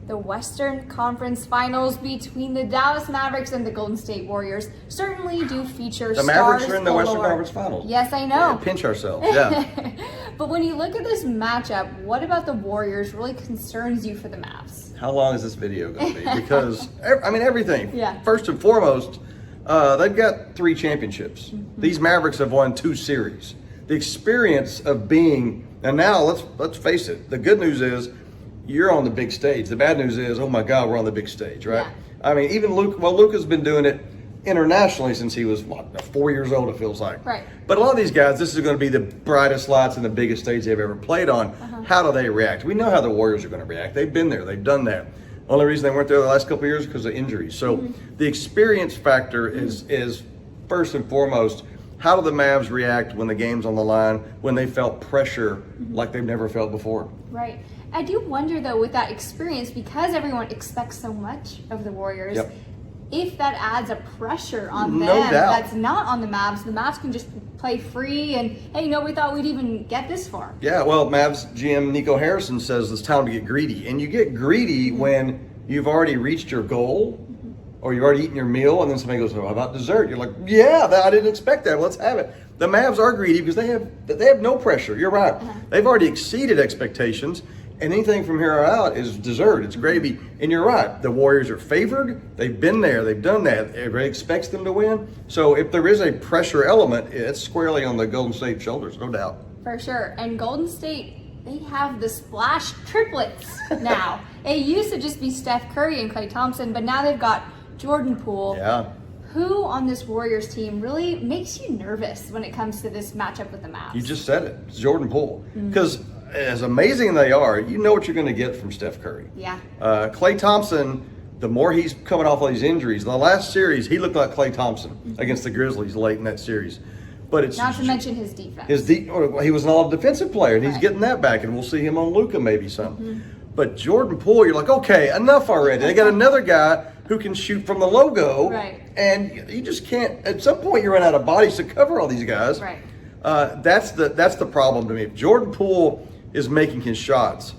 The Western Conference Finals between the Dallas Mavericks and the Golden State Warriors certainly do feature The Mavericks are in the Western Conference Finals. Yes, I know. Yeah, pinch ourselves, yeah. But when you look at this matchup, what about the Warriors really concerns you for the Mavs? How long is this video going to be? Because, I mean, everything. Yeah. First and foremost, they've got 3 championships. Mm-hmm. These Mavericks have won 2 series. The experience of being, and now let's face it, the good news is you're on the big stage. The bad news is, oh my God, we're on the big stage, right? Yeah. I mean, even Luka's been doing it internationally since he was, 4 years old, it feels like. Right. But a lot of these guys, this is going to be the brightest lights and the biggest stage they've ever played on. How do they react? We know how the Warriors are going to react. They've been there. They've done that. Only reason they weren't there the last couple of years is because of injuries. So the experience factor is first and foremost. How do the Mavs react when the game's on the line, when they felt pressure like they've never felt before? Right. I do wonder, though, with that experience, because everyone expects so much of the Warriors, if that adds a pressure on them that's not on the Mavs can just play free and, hey, we thought we'd even get this far. Yeah, well, Mavs GM Nico Harrison says it's time to get greedy. And you get greedy when you've already reached your goal or you've already eaten your meal, and then somebody goes, "Oh, how about dessert?" You're like, "Yeah, I didn't expect that. Let's have it." The Mavs are greedy because they have no pressure. You're right. They've already exceeded expectations, and anything from here out is dessert. It's gravy. And you're right. The Warriors are favored. They've been there. They've done that. Everybody expects them to win. So if there is a pressure element, it's squarely on the Golden State shoulders, no doubt. For sure. And Golden State, they have the splash triplets now. It used to just be Steph Curry and Klay Thompson, but now they've got Jordan Poole. Yeah. Who on this Warriors team really makes you nervous when it comes to this matchup with the Mavs? You just said it. It's Jordan Poole. Because as amazing they are, you know what you're going to get from Steph Curry. Yeah. Klay Thompson, the more he's coming off all these injuries, the last series, he looked like Klay Thompson against the Grizzlies late in that series. But it's not to mention his defense. He was an all-defensive player, and he's getting that back, and we'll see him on Luka maybe some. But Jordan Poole, you're like, okay, enough already. They got another guy who can shoot from the logo, and you just can't. At some point, you run out of bodies to cover all these guys. Right. That's the problem to me. If Jordan Poole is making his shots,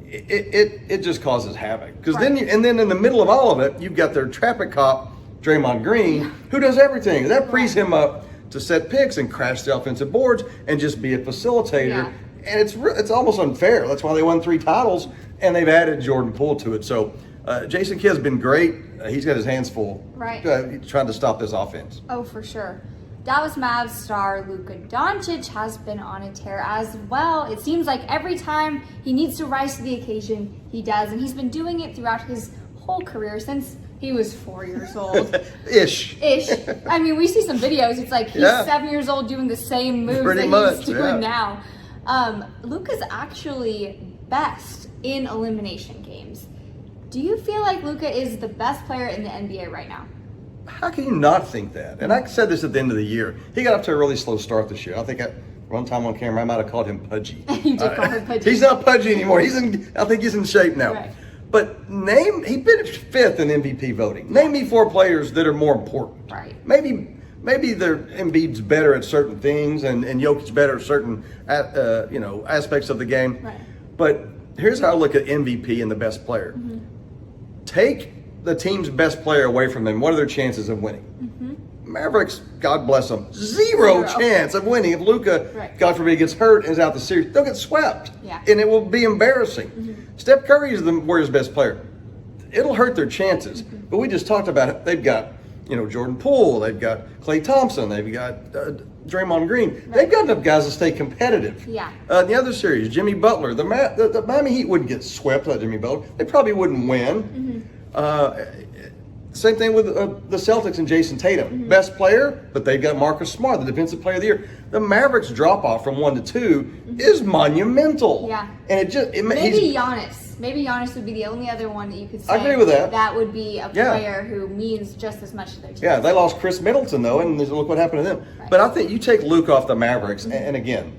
it just causes havoc. Because then in the middle of all of it, you've got their traffic cop, Draymond Green, who does everything. That frees him up to set picks and crash the offensive boards and just be a facilitator. Yeah. And it's almost unfair. That's why they won 3 titles, and they've added Jordan Poole to it. So Jason Kidd's been great. He's got his hands full trying to stop this offense. Oh, for sure. Dallas Mavs star Luka Doncic has been on a tear as well. It seems like every time he needs to rise to the occasion, he does. And he's been doing it throughout his whole career since he was 4 years old. Ish. I mean, we see some videos. It's like he's 7 years old doing the same moves that he's doing now. Luka's actually best in elimination games. Do you feel like Luka is the best player in the NBA right now? How can you not think that? And I said this at the end of the year. He got up to a really slow start this year. I think one time on camera I might have called him pudgy. You did call him pudgy. He's not pudgy anymore. I think he's in shape now. Right. But he finished 5th in MVP voting. Name me 4 players that are more important. Right. Maybe Embiid's better at certain things and Jokic's better at certain aspects of the game. Right. But here's how I look at MVP and the best player. Take the team's best player away from them. What are their chances of winning? Mavericks, God bless them, zero chance of winning. If Luka, God forbid, gets hurt and is out the series, they'll get swept. Yeah. And it will be embarrassing. Steph Curry is the Warriors' best player. It'll hurt their chances. But we just talked about it. They've got Jordan Poole. They've got Klay Thompson. They've got Draymond Green. They've got enough guys to stay competitive. Yeah. The other series, Jimmy Butler. The Miami Heat wouldn't get swept without Jimmy Butler. They probably wouldn't win. Same thing with the Celtics and Jason Tatum. Best player, but they've got Marcus Smart, the defensive player of the year. The Mavericks drop off from 1 to 2 is monumental. Yeah. And maybe Giannis. Maybe Giannis would be the only other one that you could say. I agree with that. That would be a player who means just as much to their team. Yeah, they lost Chris Middleton though, and look what happened to them. Right. But I think you take Luke off the Mavericks, and again,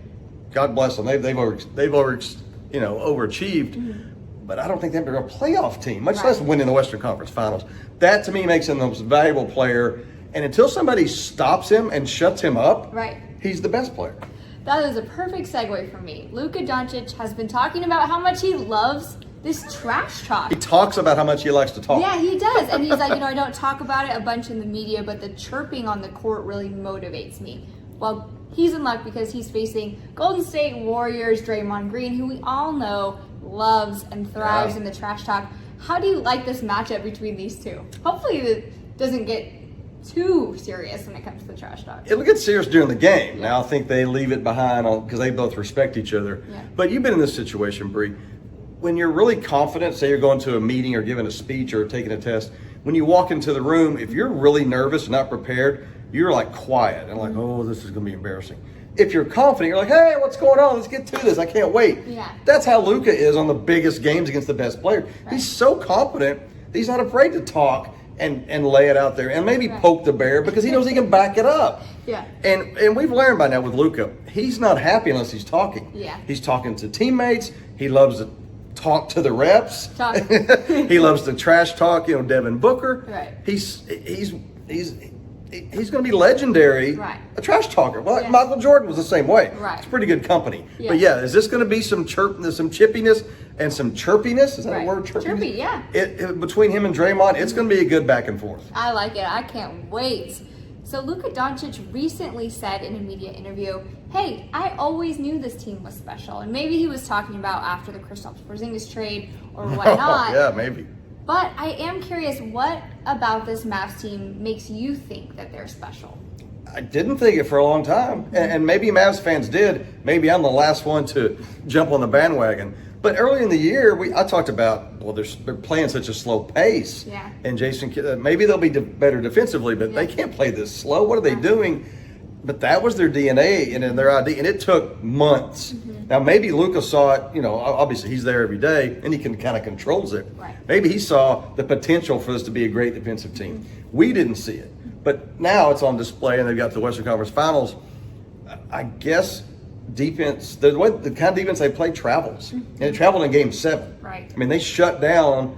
God bless them. They've overachieved. But I don't think they're a playoff team, much less winning the Western Conference Finals. That to me makes him the most valuable player. And until somebody stops him and shuts him up, he's the best player. That is a perfect segue for me. Luka Doncic has been talking about how much he loves this trash talk. He talks about how much he likes to talk. Yeah, he does. And he's like, I don't talk about it a bunch in the media, but the chirping on the court really motivates me. Well, he's in luck because he's facing Golden State Warriors Draymond Green, who we all know loves and thrives in the trash talk. How do you like this matchup between these two? Hopefully it doesn't get too serious when it comes to the trash talk. It'll get serious during the game. Yeah. Now I think they leave it behind because they both respect each other. Yeah. But you've been in this situation, Bree. When you're really confident, say you're going to a meeting or giving a speech or taking a test, when you walk into the room, if you're really nervous and not prepared, you're like quiet and like, oh, this is going to be embarrassing. If you're confident, you're like, hey, what's going on? Let's get to this. I can't wait. Yeah. That's how Luka is on the biggest games against the best player. Right. He's so confident. He's not afraid to talk and lay it out there and maybe poke the bear because he knows he can back it up. Yeah. And we've learned by now with Luka, he's not happy unless he's talking. Yeah. He's talking to teammates. He loves to talk to the reps. He loves to trash talk, Devin Booker. Right. He's going to be legendary. Right. A trash talker. Well, Michael Jordan was the same way. Right. It's pretty good company. Yeah. But yeah, is this going to be some chippiness and some chirpiness? Is that a word? Chirpy, yeah. Between him and Draymond, it's going to be a good back and forth. I like it. I can't wait. So Luka Doncic recently said in a media interview, hey, I always knew this team was special. And maybe he was talking about after the Kristaps Porzingis trade or whatnot. Yeah, maybe. But I am curious, what about this Mavs team makes you think that they're special? I didn't think it for a long time. And maybe Mavs fans did. Maybe I'm the last one to jump on the bandwagon. But early in the year, I talked about, they're playing such a slow pace. Yeah. And Jason Kidd, maybe they'll be better defensively, but they can't play this slow. What are they doing? But that was their DNA and their idea, and it took months. Mm-hmm. Now, maybe Luka saw it, obviously he's there every day, and he can kind of controls it. Right. Maybe he saw the potential for this to be a great defensive team. Mm-hmm. We didn't see it. But now it's on display, and they've got the Western Conference Finals. I guess defense, the kind of defense they play travels. And it traveled in Game 7. Right. I mean, they shut down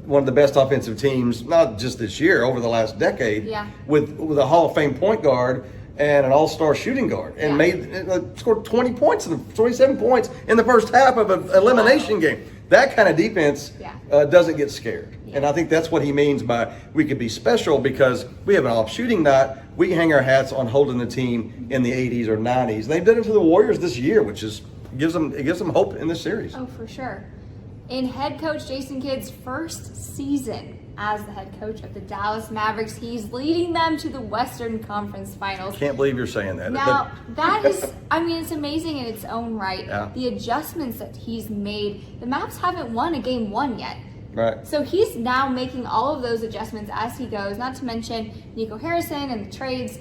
one of the best offensive teams, not just this year, over the last decade, with a Hall of Fame point guard and an all-star shooting guard, and scored 20 points, 27 points in the first half of an elimination game. That kind of defense doesn't get scared. Yeah. And I think that's what he means by we could be special because we have an off shooting night. We can hang our hats on holding the team in the 80s or 90s. They've done it to the Warriors this year, which gives them hope in this series. Oh, for sure. In head coach Jason Kidd's first season as the head coach of the Dallas Mavericks, he's leading them to the Western Conference Finals. Can't believe you're saying that. Now, that is, it's amazing in its own right. Yeah. The adjustments that he's made. The Mavs haven't won a Game 1 yet. Right. So he's now making all of those adjustments as he goes, not to mention Nico Harrison and the trades.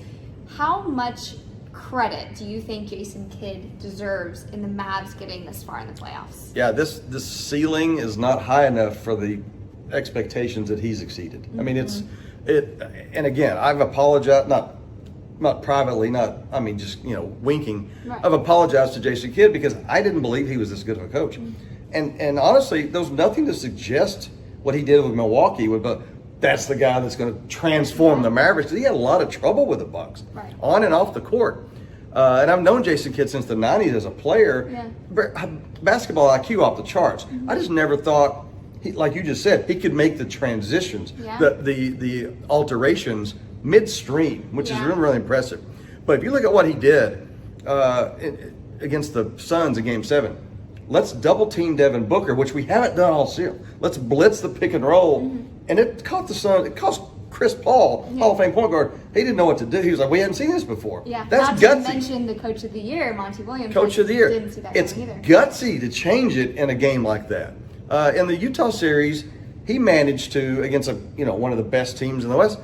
How much credit do you think Jason Kidd deserves in the Mavs getting this far in the playoffs? Yeah, this ceiling is not high enough for the expectations that he's exceeded. Mm-hmm. I mean, and again, I've apologized, not privately, just winking. Right. I've apologized to Jason Kidd because I didn't believe he was this good of a coach. Mm-hmm. And honestly, there was nothing to suggest what he did with Milwaukee that's the guy that's going to transform the Mavericks. He had a lot of trouble with the Bucks, on and off the court. And I've known Jason Kidd since the 90s as a player. Yeah. Basketball IQ off the charts. Mm-hmm. I just never thought, like you just said, he could make the transitions, the alterations midstream, which is really, really impressive. But if you look at what he did against the Suns in Game 7, let's double team Devin Booker, which we haven't done all season. Let's blitz the pick and roll. And it caught the Suns. It cost Chris Paul, Hall of Fame point guard. He didn't know what to do. He was like, we hadn't seen this before. Yeah, that's not gutsy. To mention the coach of the year, Monty Williams. Coach of the year. Didn't see that it's either. Gutsy to change it in a game like that. In the Utah series, he managed to, against one of the best teams in the West,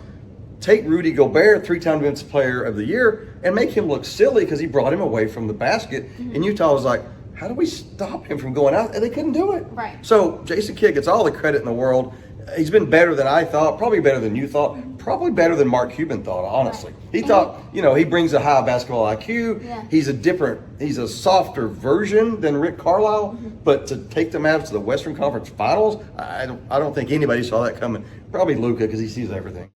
take Rudy Gobert, 3-time Defensive Player of the Year, and make him look silly because he brought him away from the basket. Mm-hmm. And Utah was like, how do we stop him from going out? And they couldn't do it. Right. So Jason Kidd gets all the credit in the world. He's been better than I thought, probably better than you thought, probably better than Mark Cuban thought, honestly. Right. He thought, he brings a high basketball IQ. Yeah. He's a softer version than Rick Carlisle. Mm-hmm. But to take the Mavs to the Western Conference Finals, I don't think anybody saw that coming. Probably Luka because he sees everything.